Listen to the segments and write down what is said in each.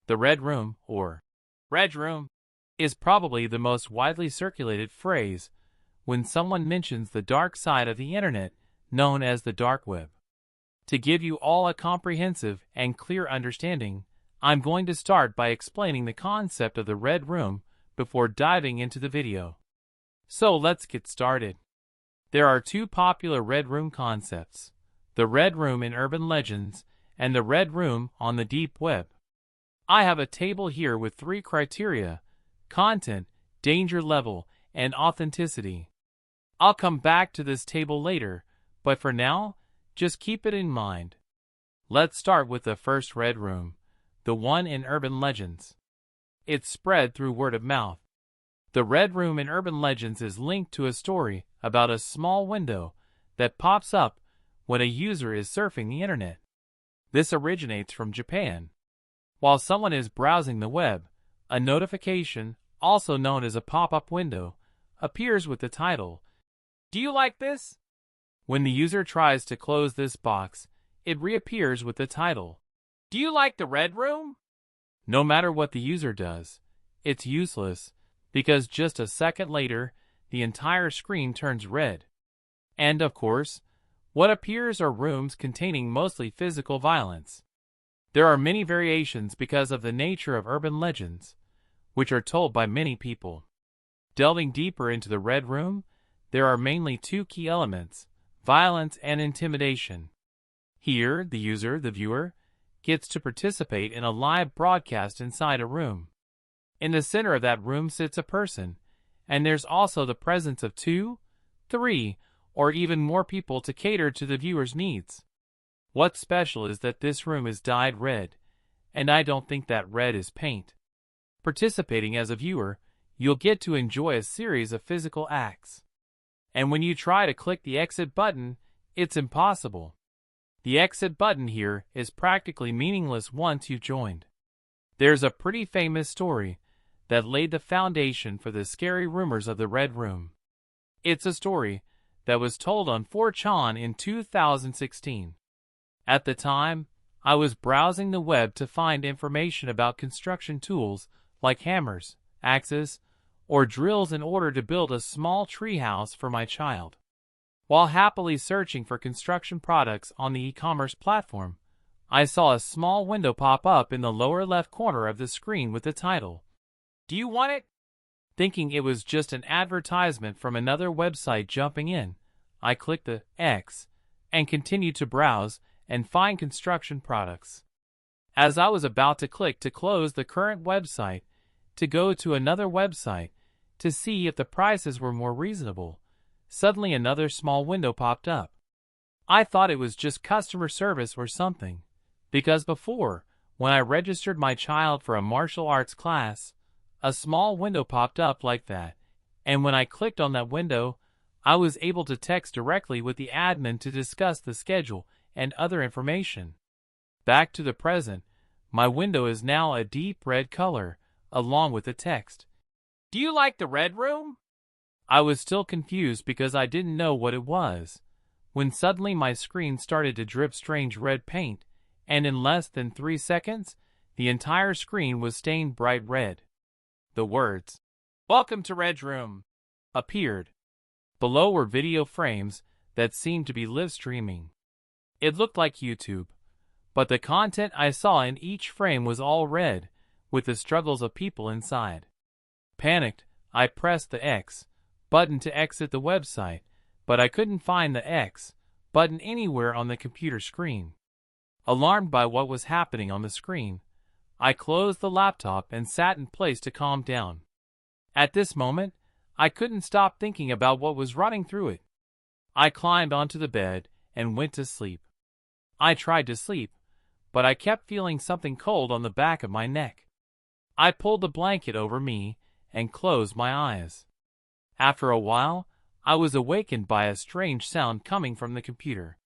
The Red Room, or Red Room, is probably the most widely circulated phrase when someone mentions the dark side of the internet, known as the dark web. To give you all a comprehensive and clear understanding, I'm going to start by explaining the concept of the Red Room before diving into the video. So let's get started. There are two popular Red Room concepts: the Red Room in urban legends and the Red Room on the deep web. I have a table here with 3 criteria: content, danger level, and authenticity. I'll come back to this table later, but for now, just keep it in mind. Let's start with the first Red Room, the one in urban legends. It's spread through word of mouth. The Red Room in urban legends is linked to a story about a small window that pops up when a user is surfing the internet. This originates from Japan. While someone is browsing the web, a notification, also known as a pop-up window, appears with the title, "Do you like this?" When the user tries to close this box, it reappears with the title, "Do you like the Red Room?" No matter what the user does, it's useless, because just a second later, the entire screen turns red. And of course, what appears are rooms containing mostly physical violence. There are many variations because of the nature of urban legends, which are told by many people. Delving deeper into the Red Room, there are mainly 2 key elements: violence and intimidation. Here, the user, the viewer, gets to participate in a live broadcast inside a room. In the center of that room sits a person, and there's also the presence of 2, 3, or even more people to cater to the viewer's needs. What's special is that this room is dyed red, and I don't think that red is paint. Participating as a viewer, you'll get to enjoy a series of physical acts. And when you try to click the exit button, it's impossible. The exit button here is practically meaningless once you've joined. There's a pretty famous story that laid the foundation for the scary rumors of the Red Room. It's a story that was told on 4chan in 2016. At the time, I was browsing the web to find information about construction tools like hammers, axes, or drills in order to build a small treehouse for my child. While happily searching for construction products on the e-commerce platform, I saw a small window pop up in the lower left corner of the screen with the title, "Do you want it?" Thinking it was just an advertisement from another website jumping in, I clicked the X and continued to browse and find construction products. As I was about to click to close the current website to go to another website to see if the prices were more reasonable, suddenly another small window popped up. I thought it was just customer service or something, because before, when I registered my child for a martial arts class, a small window popped up like that, and when I clicked on that window, I was able to text directly with the admin to discuss the schedule and other information. Back to the present, my window is now a deep red color, along with the text, "Do you like the Red Room?" I was still confused because I didn't know what it was, when suddenly my screen started to drip strange red paint, and in less than 3 seconds, the entire screen was stained bright red. The words, "Welcome to Red Room," appeared. Below were video frames that seemed to be live streaming. It looked like YouTube, but the content I saw in each frame was all red, with the struggles of people inside. Panicked, I pressed the X button to exit the website, but I couldn't find the X button anywhere on the computer screen. Alarmed by what was happening on the screen, I closed the laptop and sat in place to calm down. At this moment, I couldn't stop thinking about what was running through it. I climbed onto the bed and went to sleep. I tried to sleep, but I kept feeling something cold on the back of my neck. I pulled the blanket over me and closed my eyes. After a while, I was awakened by a strange sound coming from the computer.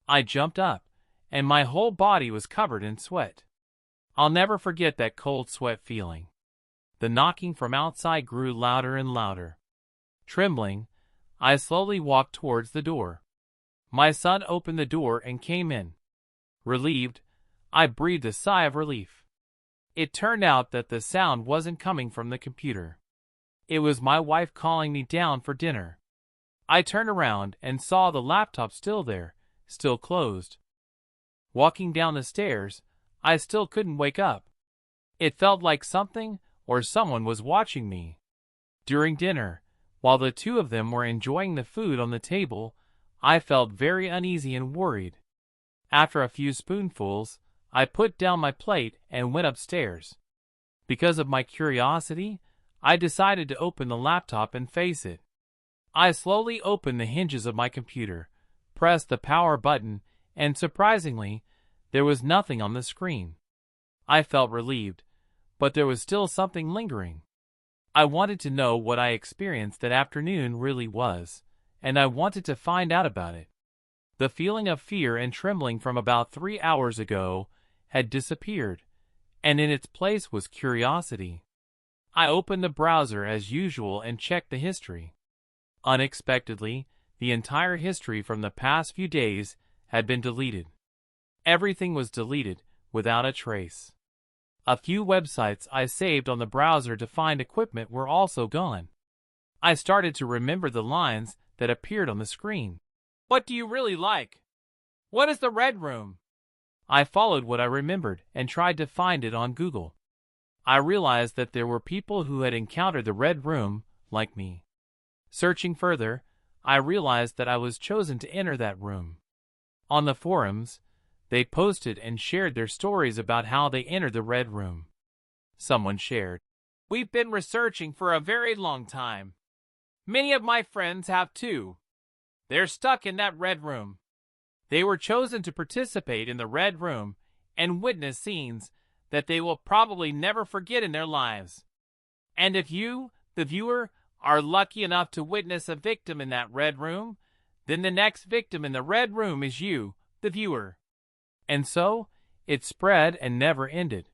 I jumped up, and my whole body was covered in sweat. I'll never forget that cold sweat feeling. The knocking from outside grew louder and louder. Trembling, I slowly walked towards the door. My son opened the door and came in. Relieved, I breathed a sigh of relief. It turned out that the sound wasn't coming from the computer. It was my wife calling me down for dinner. I turned around and saw the laptop still there, still closed. Walking down the stairs, I still couldn't wake up. It felt like something or someone was watching me. During dinner, while the two of them were enjoying the food on the table, I felt very uneasy and worried. After a few spoonfuls, I put down my plate and went upstairs. Because of my curiosity, I decided to open the laptop and face it. I slowly opened the hinges of my computer, pressed the power button, and surprisingly, there was nothing on the screen. I felt relieved, but there was still something lingering. I wanted to know what I experienced that afternoon really was, and I wanted to find out about it. The feeling of fear and trembling from about 3 hours ago had disappeared, and in its place was curiosity. I opened the browser as usual and checked the history. Unexpectedly, the entire history from the past few days had been deleted. Everything was deleted without a trace. A few websites I saved on the browser to find equipment were also gone. I started to remember the lines that appeared on the screen. What do you really like? What is the Red Room? I followed what I remembered and tried to find it on Google. I realized that there were people who had encountered the Red Room like me. Searching further, I realized that I was chosen to enter that room. On the forums, they posted and shared their stories about how they entered the Red Room. Someone shared, "We've been researching for a very long time. Many of my friends have too. They're stuck in that Red Room. They were chosen to participate in the Red Room and witness scenes that they will probably never forget in their lives. And if you, the viewer, are lucky enough to witness a victim in that Red Room, then the next victim in the Red Room is you, the viewer." And so, it spread and never ended.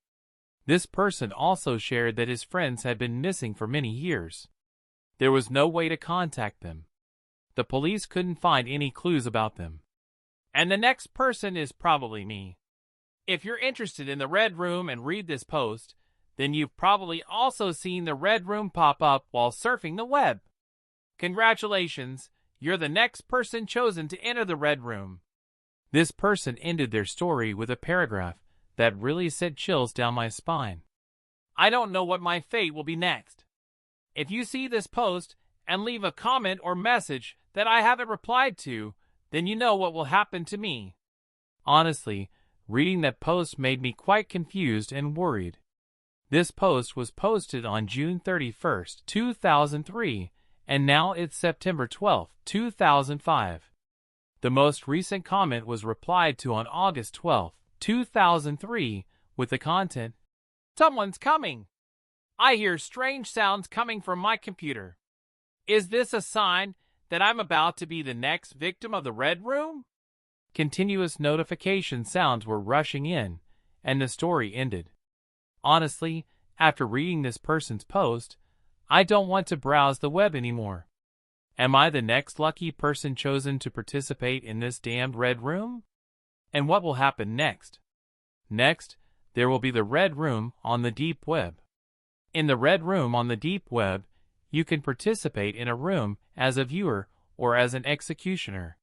This person also shared that his friends had been missing for many years. There was no way to contact them. The police couldn't find any clues about them. And the next person is probably me. If you're interested in the Red Room and read this post, then you've probably also seen the Red Room pop up while surfing the web. Congratulations, you're the next person chosen to enter the Red Room. This person ended their story with a paragraph that really sent chills down my spine. I don't know what my fate will be next. If you see this post and leave a comment or message that I haven't replied to, then you know what will happen to me. Honestly, reading that post made me quite confused and worried. This post was posted on June 31st, 2003, and now it's September 12th, 2005. The most recent comment was replied to on August 12, 2003, with the content, "Someone's coming. I hear strange sounds coming from my computer. Is this a sign that I'm about to be the next victim of the Red Room?" Continuous notification sounds were rushing in, and the story ended. Honestly, after reading this person's post, I don't want to browse the web anymore. Am I the next lucky person chosen to participate in this damned Red Room? And what will happen next? Next, there will be the Red Room on the Deep Web. In the Red Room on the Deep Web, you can participate in a room as a viewer or as an executioner.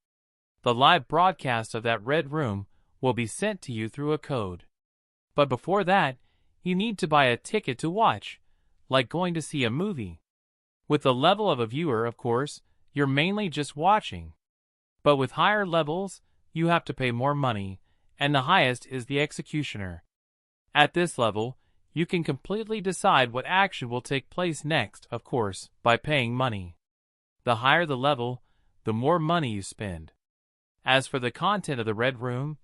The live broadcast of that Red Room will be sent to you through a code. But before that, you need to buy a ticket to watch, like going to see a movie. With the level of a viewer, of course, you're mainly just watching. But with higher levels, you have to pay more money, and the highest is the executioner. At this level, you can completely decide what action will take place next, of course, by paying money. The higher the level, the more money you spend. As for the content of the Red Room,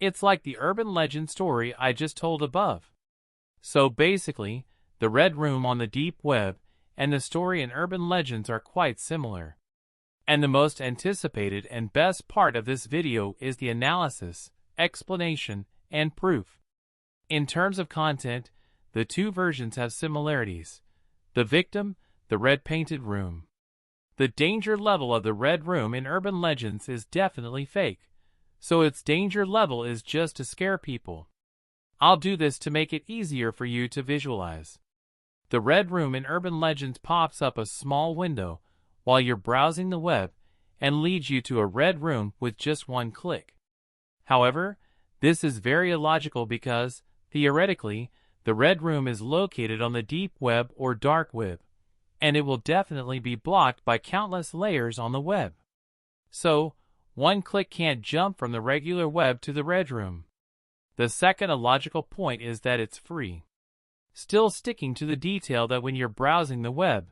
it's like the urban legend story I just told above. So basically, the Red Room on the Deep Web and the story in urban legends are quite similar. And the most anticipated and best part of this video is the analysis, explanation, and proof. In terms of content, the two versions have similarities. The victim, the red painted room. The danger level of the Red Room in urban legends is definitely fake, so its danger level is just to scare people. I'll do this to make it easier for you to visualize. The Red Room in Urban Legends pops up a small window while you're browsing the web and leads you to a red room with just one click. However, this is very illogical because, theoretically, the Red Room is located on the deep web or dark web, and it will definitely be blocked by countless layers on the web. So, one click can't jump from the regular web to the Red Room. The second illogical point is that it's free. Still sticking to the detail that when you're browsing the web,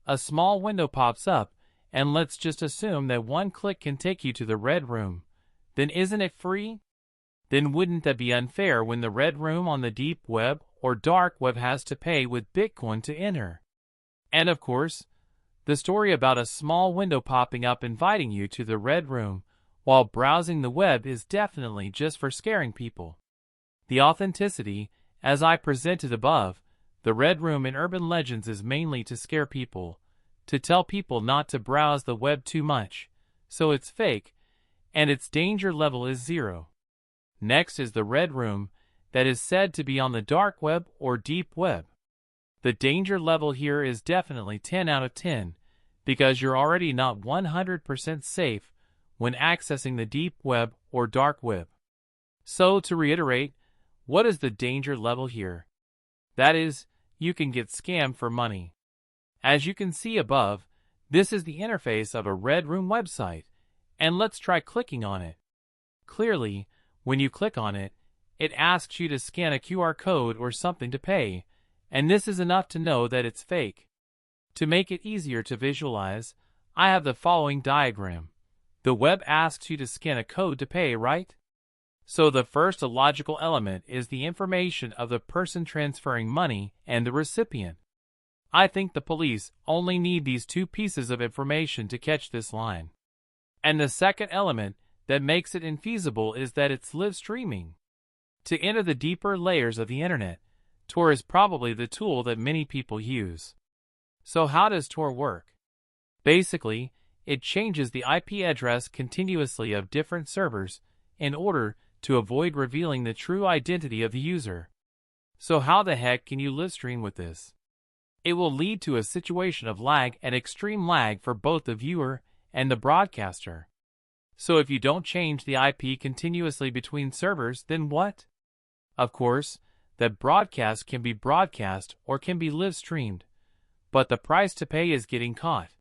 a small window pops up, and let's just assume that one click can take you to the Red Room. Then isn't it free? Then wouldn't that be unfair when the Red Room on the deep web or dark web has to pay with Bitcoin to enter? And of course, the story about a small window popping up inviting you to the Red Room while browsing the web is definitely just for scaring people. The authenticity, as I presented above, the Red Room in Urban Legends is mainly to scare people, to tell people not to browse the web too much, so it's fake, and its danger level is 0. Next is the Red Room that is said to be on the dark web or deep web. The danger level here is definitely 10 out of 10, because you're already not 100% safe when accessing the deep web or dark web. So to reiterate, what is the danger level here? That is, you can get scammed for money. As you can see above, this is the interface of a Red Room website, and let's try clicking on it. Clearly, when you click on it, it asks you to scan a QR code or something to pay, and this is enough to know that it's fake. To make it easier to visualize, I have the following diagram. The web asks you to scan a code to pay, right? So the first illogical element is the information of the person transferring money and the recipient. I think the police only need these two pieces of information to catch this line. And the second element that makes it infeasible is that it's live streaming. To enter the deeper layers of the internet, Tor is probably the tool that many people use. So how does Tor work? Basically, it changes the IP address continuously of different servers in order to avoid revealing the true identity of the user. So how the heck can you live stream with this? It will lead to a situation of lag and extreme lag for both the viewer and the broadcaster. So if you don't change the IP continuously between servers, then what? Of course, that broadcast can be broadcast or can be live streamed, but the price to pay is getting caught.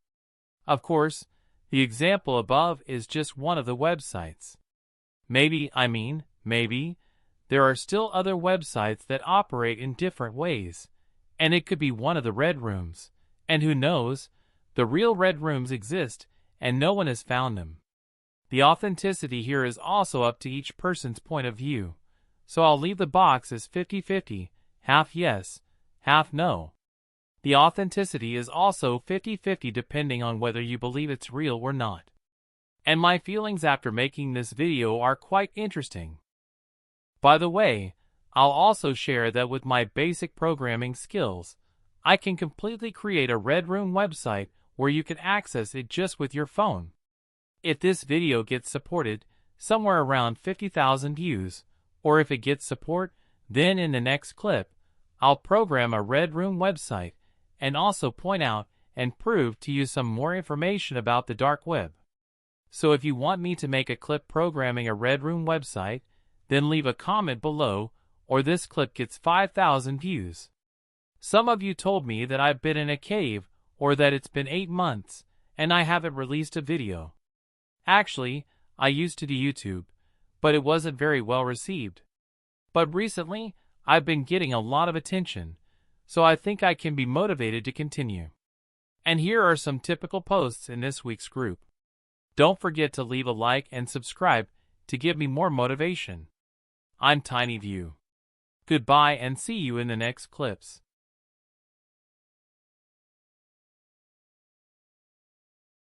Of course, the example above is just one of the websites. Maybe, there are still other websites that operate in different ways, and it could be one of the Red Rooms, and who knows, the real Red Rooms exist and no one has found them. The authenticity here is also up to each person's point of view, so I'll leave the box as 50-50, half yes, half no. The authenticity is also 50-50 depending on whether you believe it's real or not. And my feelings after making this video are quite interesting. By the way, I'll also share that with my basic programming skills, I can completely create a Red Room website where you can access it just with your phone. If this video gets supported, somewhere around 50,000 views, or if it gets support, then in the next clip, I'll program a Red Room website and also point out and prove to you some more information about the dark web. So if you want me to make a clip programming a Red Room website, then leave a comment below or this clip gets 5,000 views. Some of you told me that I've been in a cave or that it's been 8 months and I haven't released a video. Actually, I used to do YouTube, but it wasn't very well received. But recently, I've been getting a lot of attention, so I think I can be motivated to continue. And here are some typical posts in this week's group. Don't forget to leave a like and subscribe to give me more motivation. I'm TinyView. Goodbye and see you in the next clips.